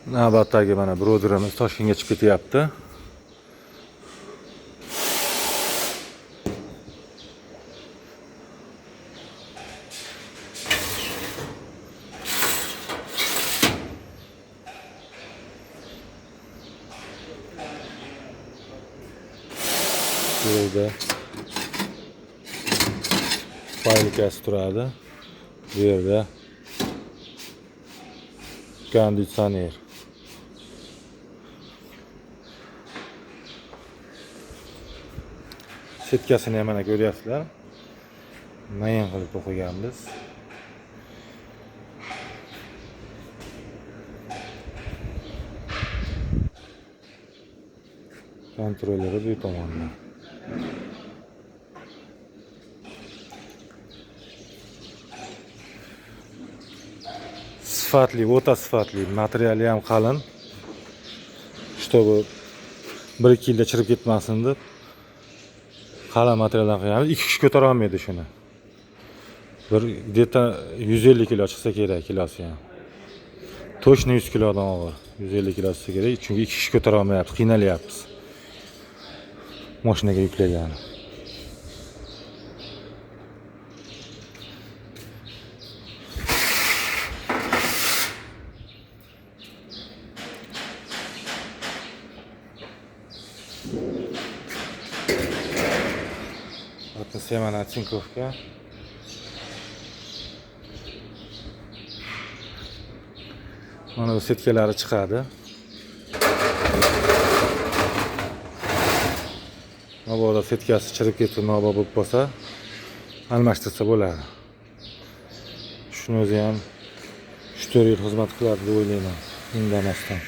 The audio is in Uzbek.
Navbatdagi mana broderimiz Toshkentga chiqib ketyapti. Bu yerda faylikasi turadi. Bu yerda konditsioner. Setkasini ham mana ko'ryapsizlar. Mayin qilib qo'yganmiz. Kontrolleri bu tomonda. Sifatli, o'ta sifatli, materiali ham qalin. Чтобы 1-2 yilda chirib ketmasin deb qalin materialdan qilganmiz. 2 kishi ko'tara olmaydi shuni. Bir где-то 150 kilo chiqsa kerak kilosi ham. Точно 100 kilodan og'ir. 150 kilo chiqsa kerak, chunki 2 kishi ko'tara olmayapti, qiynalyapmiz. Mashinaga yuklagan. Atmosfera mana Tinkovga. Mana bu setkalari chiqadi. Mabodo setkasi chirib ketib nobop bo'lib qolsa, almashtirsa bo'ladi. Shuni o'zi ham 3-4 yil xizmat qiladi deb o'ylayman, indamasdan.